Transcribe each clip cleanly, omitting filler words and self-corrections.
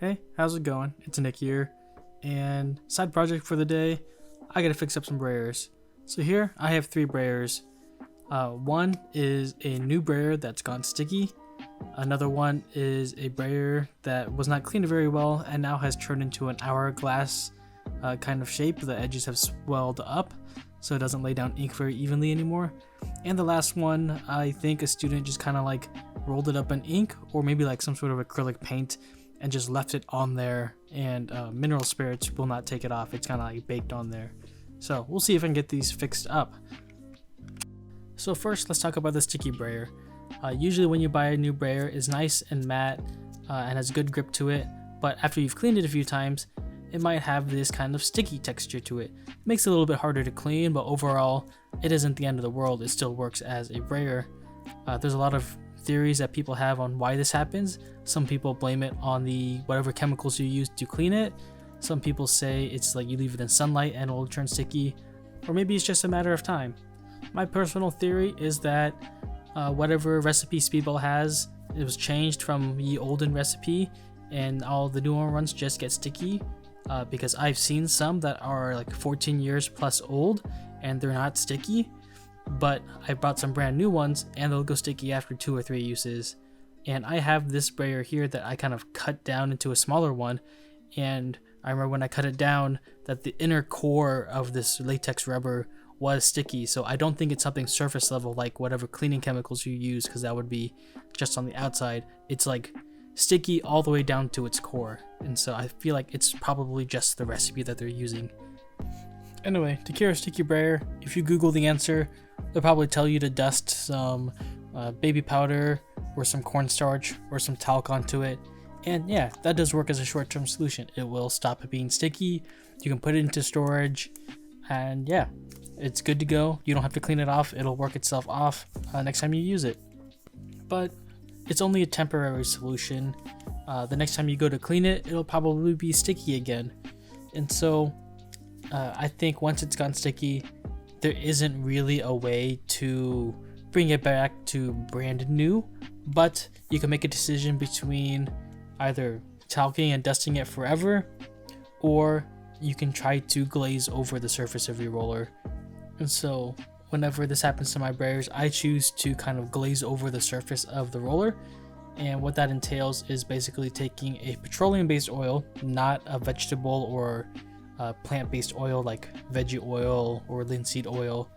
Hey, how's it going? It's Nick here, and side project for the day, I gotta fix up some Brayers. So here, I have 3 Brayers. One is a new Brayer that's gone sticky. Another one is a Brayer that was not cleaned very well and now has turned into an hourglass kind of shape. The edges have swelled up, so it doesn't lay down ink very evenly anymore. And the last one, I think a student just kind of like rolled it up in ink or maybe like some sort of acrylic paint and just left it on there, and mineral spirits will not take it off. It's kind of like baked on there. So we'll see if I can get these fixed up. So first, let's talk about the sticky Brayer. Usually when you buy a new Brayer, it's nice and matte and has good grip to it, but after you've cleaned it a few times, it might have this kind of sticky texture to it. It makes it a little bit harder to clean, but overall, it isn't the end of the world. It still works as a Brayer. There's a lot of theories that people have on why this happens. Some people blame it on the whatever chemicals you use to clean it. Some people say it's like you leave it in sunlight and it'll turn sticky, or maybe it's just a matter of time. My personal theory is that whatever recipe Speedball has, it was changed from the olden recipe, and all the newer ones just get sticky. Because I've seen some that are like 14 years plus old and they're not sticky, but I bought some brand new ones and they'll go sticky after 2 or 3 uses. And I have this Brayer here that I kind of cut down into a smaller one, and I remember when I cut it down that the inner core of this latex rubber was sticky. So I don't think it's something surface level like whatever cleaning chemicals you use, because that would be just on the outside. It's like sticky all the way down to its core, and so I feel like it's probably just the recipe that they're using. Anyway, to cure a sticky Brayer, if you Google the answer, they'll probably tell you to dust some baby powder or some cornstarch or some talc onto it, and yeah, that does work as a short-term solution. It will stop it being sticky. You can put it into storage, and yeah, it's good to go. You don't have to clean it off. It'll work itself off next time you use it. But it's only a temporary solution. The next time you go to clean it, it'll probably be sticky again. And so I think once it's gone sticky, there isn't really a way to bring it back to brand new, but you can make a decision between either talking and dusting it forever, or you can try to glaze over the surface of your roller. And so whenever this happens to my Brayers, I choose to kind of glaze over the surface of the roller. And what that entails is basically taking a petroleum-based oil, not a vegetable or plant-based oil like veggie oil or linseed oil.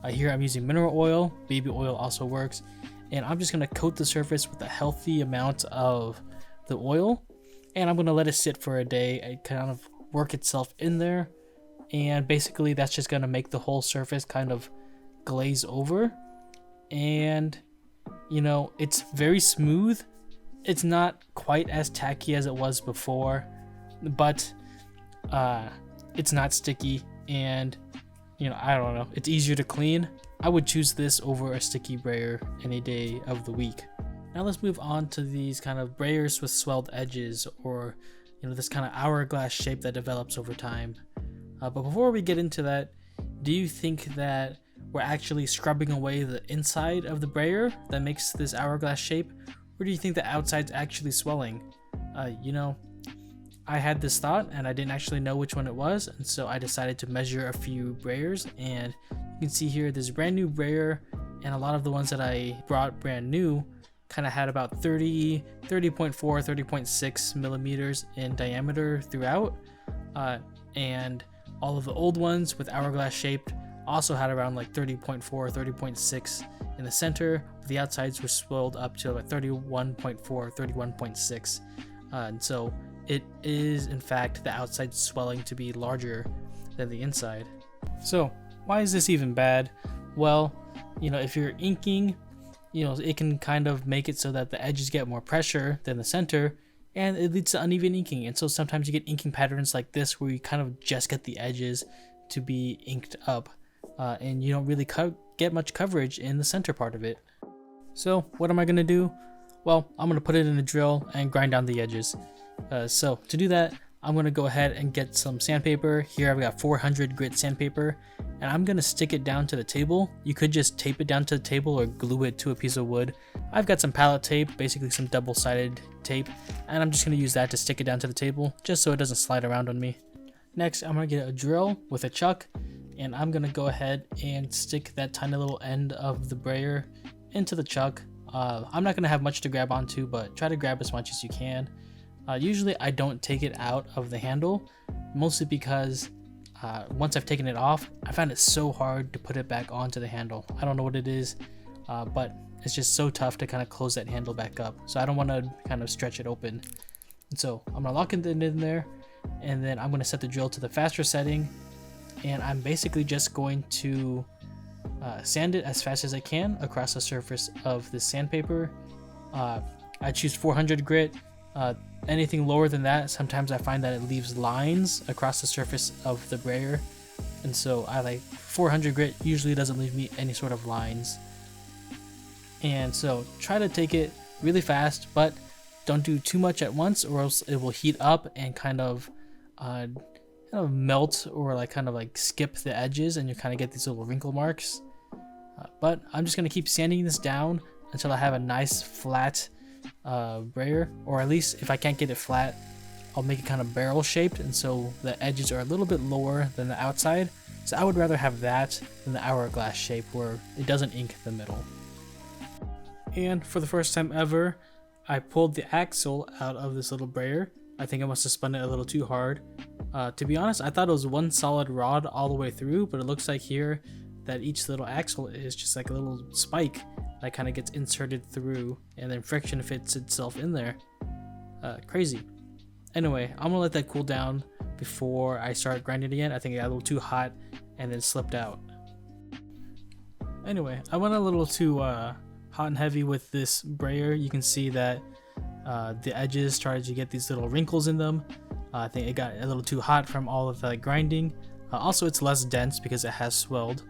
Here I'm using mineral oil. Baby oil also works. And I'm just going to coat the surface with a healthy amount of the oil. And I'm going to let it sit for a day and kind of work itself in there. And basically that's just going to make the whole surface kind of glaze over. And you know, it's very smooth. It's not quite as tacky as it was before, but it's not sticky, and you know, I don't know, it's easier to clean. I would choose this over a sticky Brayer any day of the week. Now let's move on to these kind of Brayers with swelled edges, or you know, this kind of hourglass shape that develops over time. But before we get into that, do you think that we're actually scrubbing away the inside of the Brayer that makes this hourglass shape, or do you think the outside's actually swelling? You know, I had this thought and I didn't actually know which one it was, and so I decided to measure a few Brayers, and you can see here there's a brand new Brayer, and a lot of the ones that I brought brand new kind of had about 30.4, 30.6 millimeters in diameter throughout, and all of the old ones with hourglass shaped also had around like 30.4, 30.6 in the center. The outsides were swelled up to like 31.4, 31.6. And so it is in fact the outside swelling to be larger than the inside. So why is this even bad? Well, you know, if you're inking, you know, it can kind of make it so that the edges get more pressure than the center, and it leads to uneven inking. And so sometimes you get inking patterns like this where you kind of just get the edges to be inked up. And you don't really get much coverage in the center part of it. So what am I going to do? Well, I'm going to put it in a drill and grind down the edges. So to do that, I'm going to go ahead and get some sandpaper. Here I've got 400 grit sandpaper, and I'm going to stick it down to the table. You could just tape it down to the table or glue it to a piece of wood, I've got some palette tape, basically some double-sided tape, and I'm just going to use that to stick it down to the table just so it doesn't slide around on me. Next, I'm going to get a drill with a chuck, and I'm going to go ahead and stick that tiny little end of the brayer into the chuck. I'm not going to have much to grab onto, but try to grab as much as you can. Usually I don't take it out of the handle, mostly because once I've taken it off, I find it so hard to put it back onto the handle. I don't know what it is, but it's just so tough to kind of close that handle back up. So I don't want to kind of stretch it open. And so I'm going to lock it in there, and then I'm going to set the drill to the faster setting, and I'm basically just going to sand it as fast as I can across the surface of the sandpaper. I choose 400 grit. Anything lower than that, sometimes I find that it leaves lines across the surface of the brayer, and so I like 400 grit usually doesn't leave me any sort of lines. And so try to take it really fast, but don't do too much at once, or else it will heat up and kind of melt, or like kind of like skip the edges, and you kind of get these little wrinkle marks. But I'm just gonna keep sanding this down until I have a nice flat brayer, or at least if I can't get it flat, I'll make it kind of barrel shaped, and so the edges are a little bit lower than the outside. So I would rather have that than the hourglass shape where it doesn't ink the middle. And for the first time ever, I pulled the axle out of this little brayer. I think I must have spun it a little too hard. To be honest, I thought it was one solid rod all the way through, but it looks like here that each little axle is just like a little spike that kind of gets inserted through, and then friction fits itself in there. Crazy. Anyway, I'm gonna let that cool down before I start grinding again. I think it got a little too hot and then slipped out. Anyway, I went a little too hot and heavy with this brayer. You can see that the edges started to get these little wrinkles in them. I think it got a little too hot from all of that grinding. Also, it's less dense because it has swelled.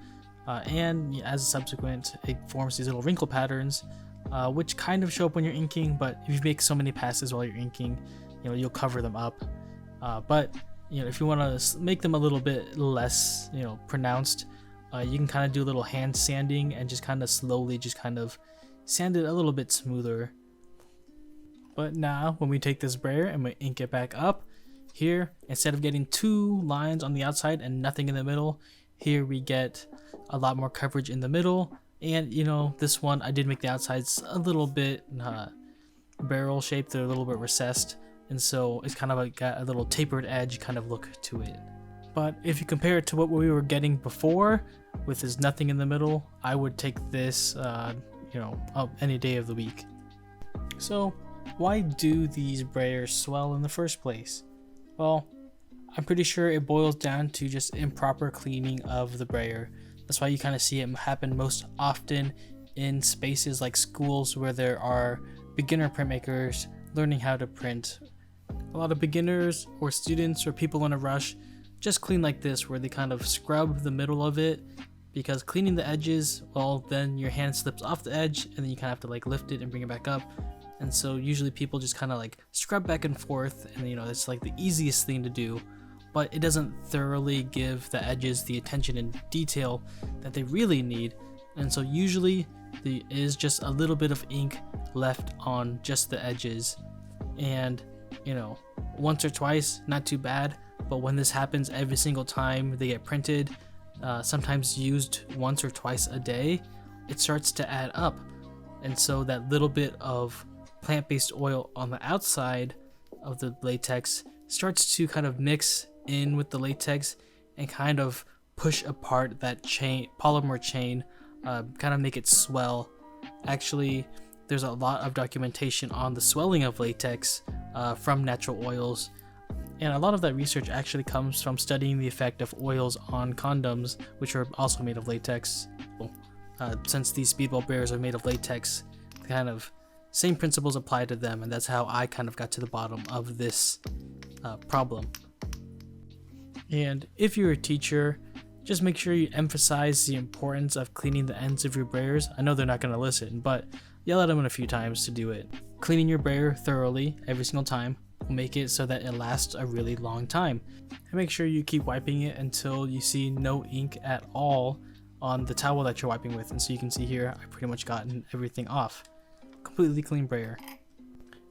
And as a subsequent, it forms these little wrinkle patterns, which kind of show up when you're inking, but if you make so many passes while you're inking, you'll cover them up. But if you want to make them a little bit less, pronounced, you can kind of do a little hand sanding and just kind of slowly just kind of sand it a little bit smoother. But now when we take this brayer and we ink it back up, here, instead of getting 2 lines on the outside and nothing in the middle, here we get a lot more coverage in the middle. And this one, I did make the outsides a little bit barrel shaped, they're a little bit recessed, and so it's kind of like got a little tapered edge kind of look to it. But if you compare it to what we were getting before, with this nothing in the middle, I would take this up any day of the week. So why do these brayers swell in the first place? Well, I'm pretty sure it boils down to just improper cleaning of the brayer. That's why you kind of see it happen most often in spaces like schools where there are beginner printmakers learning how to print. A lot of beginners or students or people in a rush just clean like this, where they kind of scrub the middle of it, because cleaning the edges, well, then your hand slips off the edge and then you kind of have to like lift it and bring it back up. And so usually people just kind of like scrub back and forth, and it's like the easiest thing to do, but it doesn't thoroughly give the edges the attention and detail that they really need. And so usually there is just a little bit of ink left on just the edges, and once or twice, not too bad. But when this happens every single time they get printed, sometimes used once or twice a day, it starts to add up. And so that little bit of plant-based oil on the outside of the latex starts to kind of mix in with the latex and kind of push apart that polymer chain, kind of make it swell. Actually, there's a lot of documentation on the swelling of latex from natural oils, and a lot of that research actually comes from studying the effect of oils on condoms, which are also made of latex. Since these speedball brayers are made of latex, kind of same principles apply to them, and that's how I kind of got to the bottom of this problem. And if you're a teacher, just make sure you emphasize the importance of cleaning the ends of your brayers. I know they're not going to listen, but yell at them a few times to do it. Cleaning your brayer thoroughly every single time will make it so that it lasts a really long time. And make sure you keep wiping it until you see no ink at all on the towel that you're wiping with. And so you can see here, I've pretty much gotten everything off. completely clean brayer.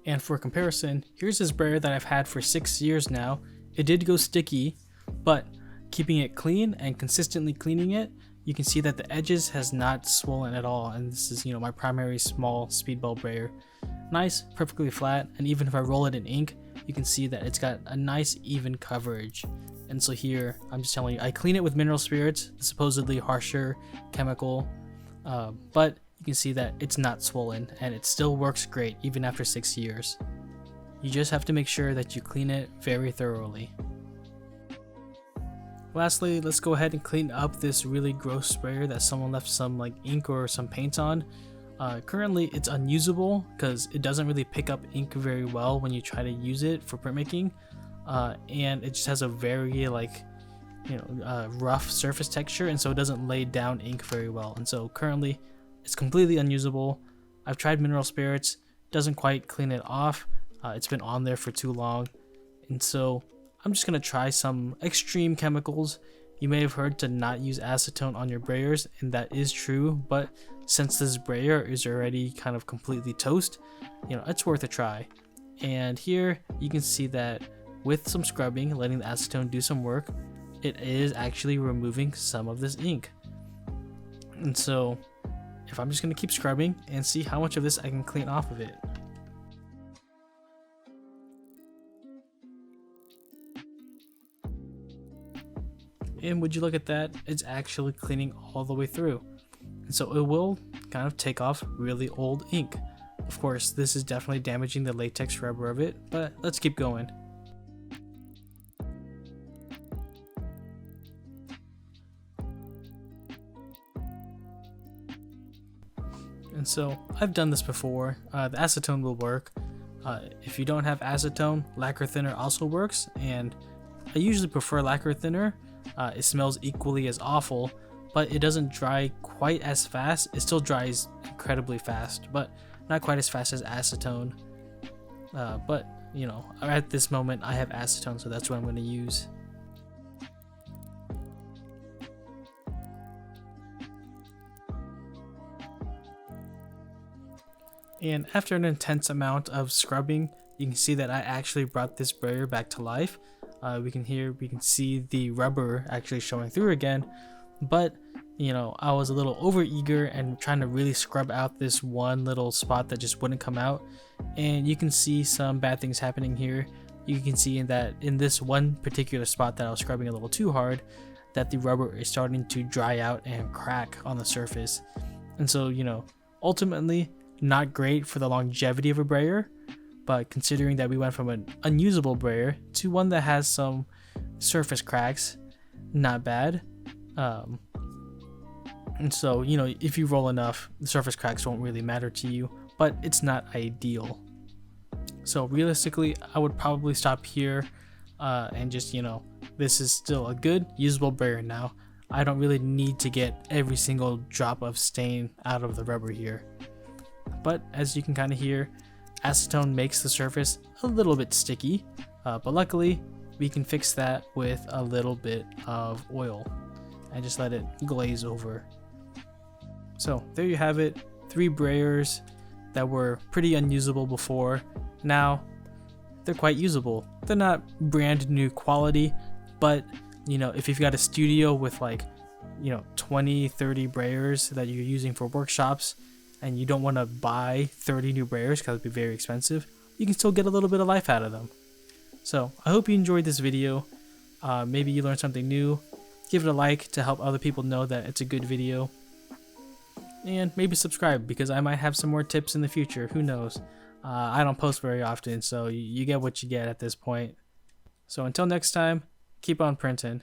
And for comparison, here's this brayer that I've had for 6 years now. It did go sticky, but keeping it clean and consistently cleaning it, you can see that the edges has not swollen at all. And this is, my primary small speedball brayer. Nice, perfectly flat, and even if I roll it in ink, you can see that it's got a nice even coverage. And so here, I'm just telling you, I clean it with mineral spirits, the supposedly harsher chemical, but you can see that it's not swollen and it still works great even after 6 years. You just have to make sure that you clean it very thoroughly. Lastly, let's go ahead and clean up this really gross sprayer that someone left some ink or some paint on. Currently it's unusable because it doesn't really pick up ink very well when you try to use it for printmaking, and it just has a very rough surface texture, and so it doesn't lay down ink very well, and so currently it's completely unusable. I've tried mineral spirits, doesn't quite clean it off. It's been on there for too long, and so I'm just gonna try some extreme chemicals. You may have heard to not use acetone on your brayers, and that is true, but since this brayer is already kind of completely toast, it's worth a try. And here you can see that with some scrubbing, letting the acetone do some work, it is actually removing some of this ink. And so if I'm just going to keep scrubbing and see how much of this I can clean off of it. And would you look at that, it's actually cleaning all the way through. And so it will kind of take off really old ink. Of course, this is definitely damaging the latex rubber of it, but let's keep going. And so I've done this before. The acetone will work. If you don't have acetone, lacquer thinner also works, and I usually prefer lacquer thinner. It smells equally as awful, but it doesn't dry quite as fast. It still dries incredibly fast, but not quite as fast as acetone. But at this moment I have acetone, so that's what I'm going to use. And after an intense amount of scrubbing, you can see that I actually brought this brayer back to life. We can see the rubber actually showing through again, but I was a little over eager and trying to really scrub out this one little spot that just wouldn't come out, and you can see some bad things happening here. You can see that in this one particular spot that I was scrubbing a little too hard, that the rubber is starting to dry out and crack on the surface. And so ultimately not great for the longevity of a brayer, but considering that we went from an unusable brayer to one that has some surface cracks, not bad. And so if you roll enough, the surface cracks won't really matter to you, but it's not ideal. So realistically, I would probably stop here and just this is still a good usable brayer now. I don't really need to get every single drop of stain out of the rubber here. But as you can kind of hear, acetone makes the surface a little bit sticky, but luckily we can fix that with a little bit of oil and just let it glaze over. So there you have it, 3 brayers that were pretty unusable before. Now they're quite usable. They're not brand new quality, but if you've got a studio with 20-30 brayers that you're using for workshops, and you don't want to buy 30 new brayers because it'd be very expensive, you can still get a little bit of life out of them. So I hope you enjoyed this video. Maybe you learned something new. Give it a like to help other people know that it's a good video. And maybe subscribe because I might have some more tips in the future. Who knows? I don't post very often, so you get what you get at this point. So until next time, keep on printing.